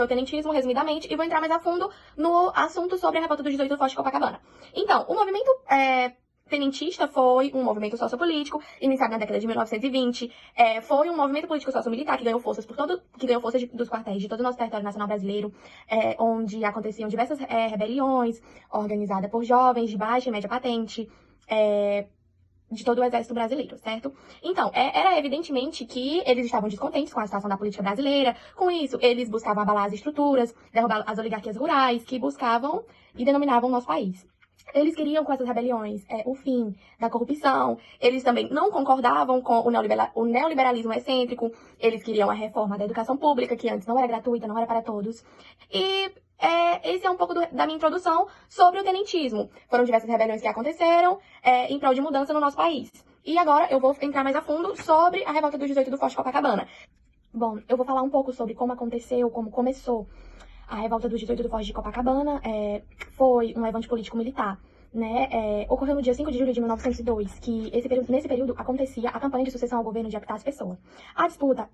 o tenentismo, resumidamente, e vou entrar mais a fundo no assunto sobre a revolta do 18 do Forte de Copacabana. Então, o movimento tenentista foi um movimento sociopolítico iniciado na década de 1920. Foi um movimento político sociomilitar que ganhou forças dos quartéis de todo o nosso território nacional brasileiro, onde aconteciam diversas rebeliões organizadas por jovens de baixa e média patente, de todo o exército brasileiro, certo? Então, era evidentemente que eles estavam descontentes com a situação da política brasileira. Com isso, eles buscavam abalar as estruturas, derrubar as oligarquias rurais que buscavam e denominavam o nosso país. Eles queriam, com essas rebeliões, o fim da corrupção. Eles também não concordavam com o neoliberalismo excêntrico. Eles queriam a reforma da educação pública, que antes não era gratuita, não era para todos. E esse é um pouco da minha introdução sobre o tenentismo. Foram diversas rebeliões que aconteceram em prol de mudança no nosso país. E agora eu vou entrar mais a fundo sobre a revolta do 18 do Forte de Copacabana. Bom, eu vou falar um pouco sobre como aconteceu, como começou a revolta do 18 do Forte de Copacabana. Foi um levante político-militar, né? Ocorreu no dia 5 de julho de 1902, que nesse período acontecia a campanha de sucessão ao governo de Epitácio Pessoa. A disputa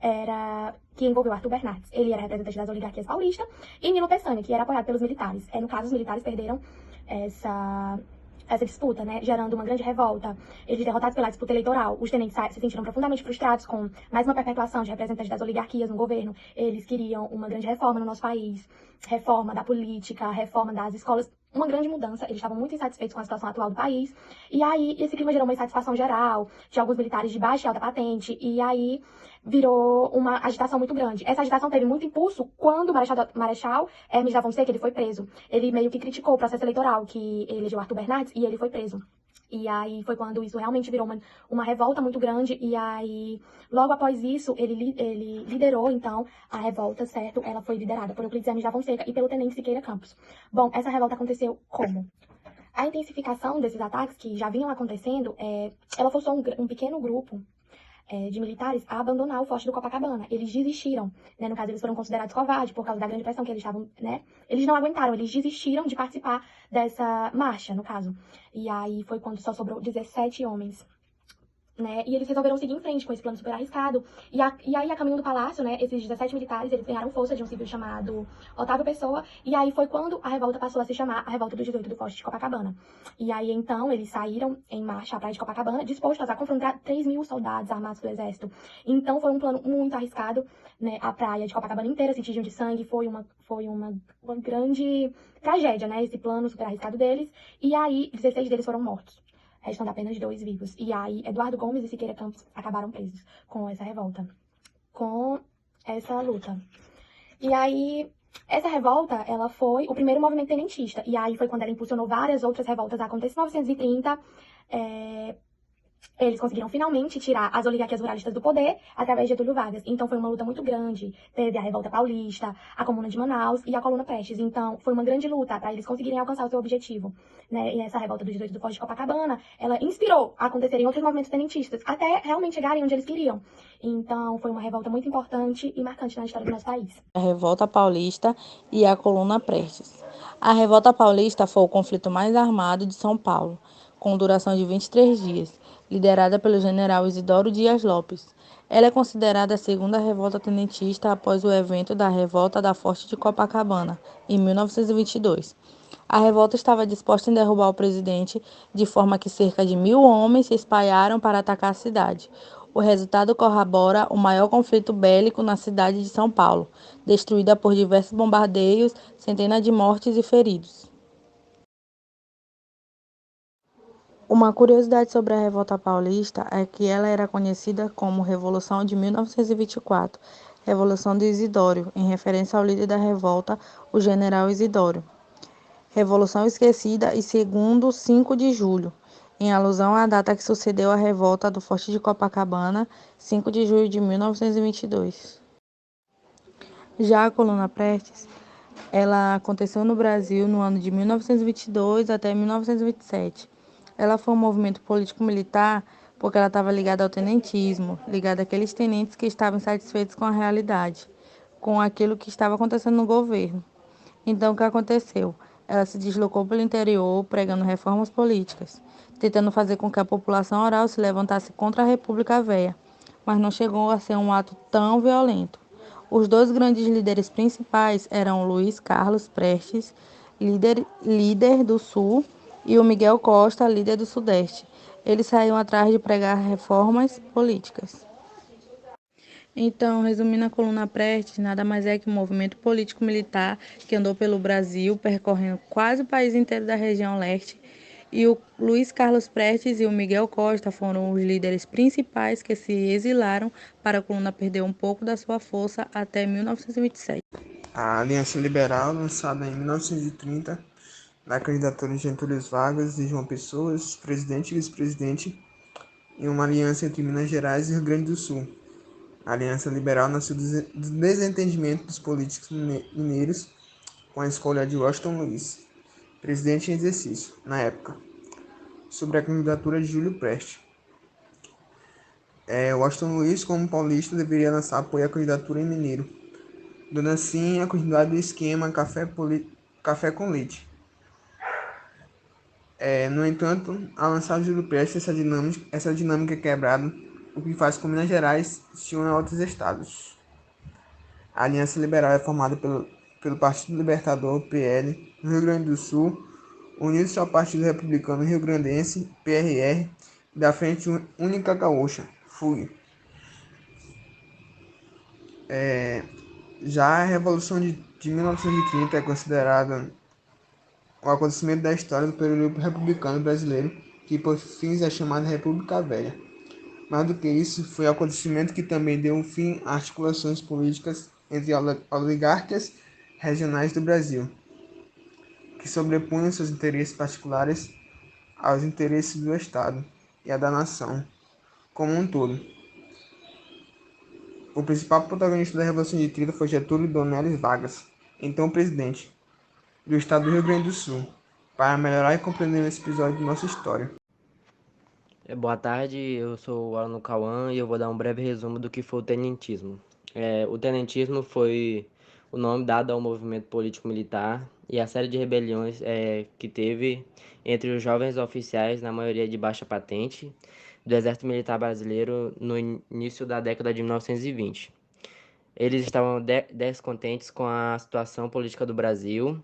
que envolveu Arthur Bernardes, ele era representante das oligarquias paulistas, e Nilo Peçanha, que era apoiado pelos militares. No caso, os militares perderam essa disputa, né, gerando uma grande revolta. Eles derrotados pela disputa eleitoral, os tenentes se sentiram profundamente frustrados com mais uma perpetuação de representantes das oligarquias no governo. Eles queriam uma grande reforma no nosso país, reforma da política, reforma das escolas, uma grande mudança. Eles estavam muito insatisfeitos com a situação atual do país. E aí, esse clima gerou uma insatisfação geral de alguns militares de baixa e alta patente. E aí, virou uma agitação muito grande. Essa agitação teve muito impulso quando o Marechal Hermes da Fonseca ele foi preso. Ele meio que criticou o processo eleitoral que elegeu Arthur Bernardes e ele foi preso. E aí foi quando isso realmente virou uma revolta muito grande. E aí, logo após isso, ele liderou, então, a revolta, certo? Ela foi liderada por Euclides Hermes da Fonseca e pelo tenente Siqueira Campos. Bom, essa revolta aconteceu como? A intensificação desses ataques que já vinham acontecendo, ela forçou um pequeno grupo de militares a abandonar o Forte do Copacabana. Eles desistiram, né? No caso, eles foram considerados covardes por causa da grande pressão que eles estavam, né? Eles não aguentaram, eles desistiram de participar dessa marcha, no caso. E aí foi quando só sobrou 17 homens, né? E eles resolveram seguir em frente com esse plano super arriscado. E aí, a caminho do palácio, né, esses 17 militares, eles ganharam força de um civil chamado Otávio Pessoa. E aí foi quando a revolta passou a se chamar a Revolta do 18 do Forte de Copacabana. E aí, então, eles saíram em marcha à praia de Copacabana, dispostos a confrontar 3.000 soldados armados do exército. Então, foi um plano muito arriscado, né? A praia de Copacabana inteira se tingiu de sangue. Foi uma grande tragédia, né? Esse plano super arriscado deles. E aí, 16 deles foram mortos, restando apenas 2 vivos. E aí, Eduardo Gomes e Siqueira Campos acabaram presos com essa revolta, com essa luta. E aí, essa revolta, ela foi o primeiro movimento tenentista. E aí foi quando ela impulsionou várias outras revoltas a acontecer. Em 1930, eles conseguiram finalmente tirar as oligarquias ruralistas do poder através de Getúlio Vargas. Então foi uma luta muito grande. Teve a Revolta Paulista, a Comuna de Manaus e a Coluna Prestes. Então foi uma grande luta para eles conseguirem alcançar o seu objetivo, né? E essa revolta do 18 do Forte de Copacabana, ela inspirou a acontecerem outros movimentos tenentistas, até realmente chegarem onde eles queriam. Então foi uma revolta muito importante e marcante na história do nosso país. A Revolta Paulista e a Coluna Prestes. A Revolta Paulista foi o conflito mais armado de São Paulo, com duração de 23 dias, liderada pelo general Isidoro Dias Lopes. Ela é considerada a segunda revolta tenentista após o evento da Revolta da Forte de Copacabana, em 1922. A revolta estava disposta em derrubar o presidente, de forma que cerca de 1.000 homens se espalharam para atacar a cidade. O resultado corrobora o maior conflito bélico na cidade de São Paulo, destruída por diversos bombardeios, centenas de mortes e feridos. Uma curiosidade sobre a Revolta Paulista é que ela era conhecida como Revolução de 1924, Revolução de Isidório, em referência ao líder da revolta, o general Isidório. Revolução Esquecida e segundo 5 de julho, em alusão à data que sucedeu a revolta do Forte de Copacabana, 5 de julho de 1922. Já a Coluna Prestes, ela aconteceu no Brasil no ano de 1922 até 1927. Ela foi um movimento político-militar porque ela estava ligada ao tenentismo, ligada àqueles tenentes que estavam insatisfeitos com a realidade, com aquilo que estava acontecendo no governo. Então, o que aconteceu? Ela se deslocou pelo interior, pregando reformas políticas, tentando fazer com que a população oral se levantasse contra a República Velha, mas não chegou a ser um ato tão violento. Os dois grandes líderes principais eram Luiz Carlos Prestes, líder do Sul, e o Miguel Costa, líder do Sudeste. Eles saíam atrás de pregar reformas políticas. Então, resumindo a coluna Prestes, nada mais é que um movimento político-militar que andou pelo Brasil, percorrendo quase o país inteiro da região leste, e o Luiz Carlos Prestes e o Miguel Costa foram os líderes principais que se exilaram para a coluna perder um pouco da sua força até 1927. A Aliança Liberal, lançada em 1930, na candidatura de Getúlio Vargas e João Pessoa, presidente e vice-presidente, em uma aliança entre Minas Gerais e Rio Grande do Sul. A Aliança Liberal nasceu do desentendimento dos políticos mineiros com a escolha de Washington Luiz, presidente em exercício, na época, sobre a candidatura de Júlio Prestes. Washington Luiz, como paulista, deveria lançar apoio à candidatura em mineiro, dando assim a continuidade do esquema café com leite. No entanto, ao lançar Júlio Prestes, essa dinâmica é quebrada, o que faz com que Minas Gerais se una a outros estados. A Aliança Liberal é formada pelo Partido Libertador, PL, no Rio Grande do Sul, unido-se ao Partido Republicano Rio-Grandense, PRR, e da Frente Única Gaúcha, FUG. Já a Revolução de 1930 é considerada o acontecimento da história do período republicano brasileiro, que por fim é chamada República Velha. Mais do que isso, foi o acontecimento que também deu fim às articulações políticas entre oligarquias regionais do Brasil, que sobrepunham seus interesses particulares aos interesses do Estado e a da nação como um todo. O principal protagonista da Revolução de 30 foi Getúlio Dornelles Vargas, então presidente do estado do Rio Grande do Sul, para melhorar e compreender esse episódio de nossa história. Boa tarde, eu sou o aluno Cauã e eu vou dar um breve resumo do que foi o tenentismo. O tenentismo foi o nome dado ao movimento político-militar e a série de rebeliões que teve entre os jovens oficiais, na maioria de baixa patente, do Exército Militar Brasileiro no início da década de 1920. Eles estavam descontentes com a situação política do Brasil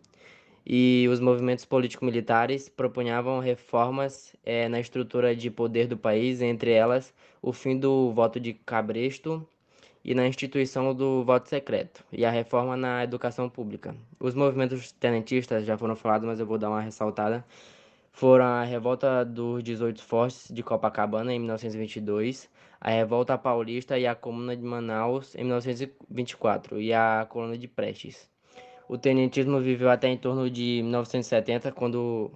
e os movimentos político-militares propunhavam reformas na estrutura de poder do país, entre elas o fim do voto de cabresto e na instituição do voto secreto, e a reforma na educação pública. Os movimentos tenentistas já foram falados, mas eu vou dar uma ressaltada. Foram a Revolta dos 18 Fortes de Copacabana, em 1922, a Revolta Paulista e a Comuna de Manaus, em 1924, e a Coluna de Prestes. O tenentismo viveu até em torno de 1970, quando